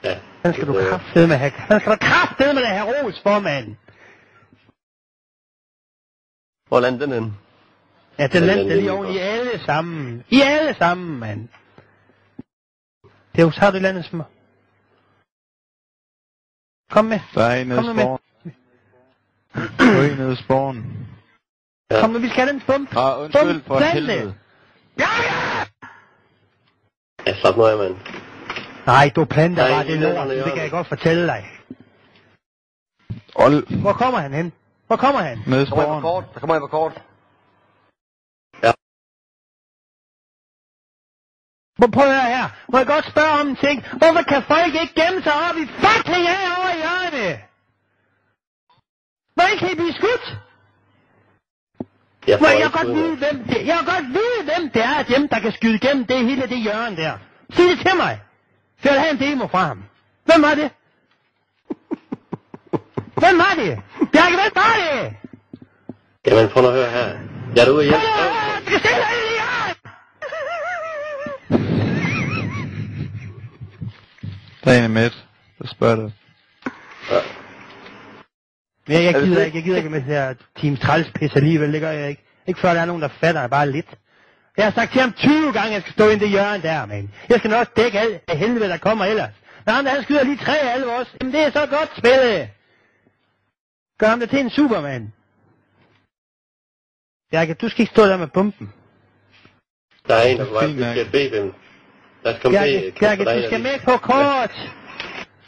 Ja. Den skal du kraftedeme have. Den skal du kraftedeme have ros for, mand. Hvor landede den hen? Ja, den landede lige oven i alle sammen. I alle sammen, mand. Det er jo så, det landet små. Kom med. Der er en nede i spawn. Der er en nede i spawn. Ja. Kom med, vi skal have den bump. Undskyld for helvede. Ja! Ja, slap nu af, mand. Nej, du planter bare det lort, det kan jeg godt fortælle dig. Hvor kommer han hen? Hvor kommer han? Nede i spawn. Der kommer en på kort. Prøv at høre her. Må jeg godt spørge om en ting? Hvorfor kan folk ikke gemme sig op i fucking herovre i hjørnet? Hvordan kan I blive skudt? Jeg kan godt vide, hvem det er hjemme, der kan skyde igennem det hele det hjørne der. Sig det til mig. Så jeg vil have en demo fra ham. Hvem var det? Hvem var det? Bjarke, hvem var det? Jamen, prøv at høre her. Jeg er derude og hjælpe. Du skal se dig i hjørnet! Der er en med. Der spørger dig. Ja. Ja, jeg gider ikke med det her Team Træls pis alligevel, det gør jeg ikke. Ikke før der er nogen, der fatter bare lidt. Jeg har sagt til ham 20 gange, at jeg skal stå ind i det hjørne der, man. Jeg skal nok dække alt af helvede, der kommer ellers. Når han skyder lige 3 af alle os, jamen det er så godt spillet. Gør ham det til en Superman. Bjarke, du skal ikke stå der med pumpen. Der er en, der var vi skal bede dem. Lad os komme Bjarke, du skal med på kort.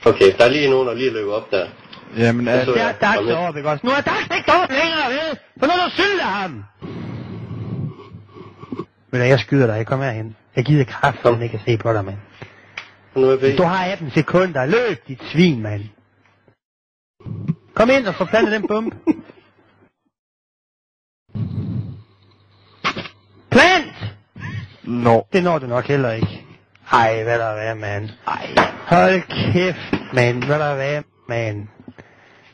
Okay, der er lige nogen, der lige løber op der. Jamen, der er Dax deroppe, ikke også? Nu er Dax ikke deroppe længere, vel? For nu er du sylter ham. Men jeg skyder dig, kom herhen. Jeg gider kraften ikke at se på dig, mand. Du har 18 sekunder. Løb, dit svin, mand. Kom ind og få plantet den bump. Plant! No. Det når du nok heller ikke. Ej, hvad der er, mand. Hold kæft, mand. Hvad der er, mand.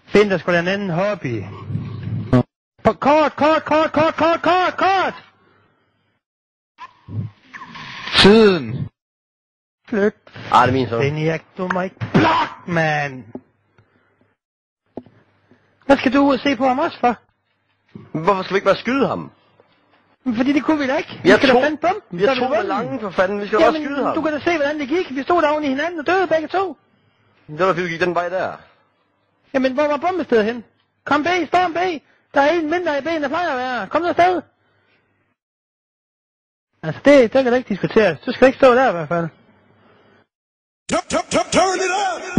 Find der sgu da en anden hobby. Kort! Tiden! Flyt. Det er min så. Beniak, du må ikke blok, mand. Hvad skal du ud og se på ham også for? Hvorfor skal vi ikke bare skyde ham? Fordi det kunne vi da ikke. Vi skal da fandme bumpen. Jeg tror med lange for fanden. Vi skal bare skyde ham. Du kan da se, hvordan det gik. Vi stod der oven i hinanden og døde begge to. Det var fordi vi gik den vej der. Jamen, hvor var bombestedet hen? Kom B, storm B. Der er en mindre i B, end der plejer at være. Kom der afsted. Altså, det kan da ikke diskuteres. Du skal ikke stå der i hvert fald. Turn it up!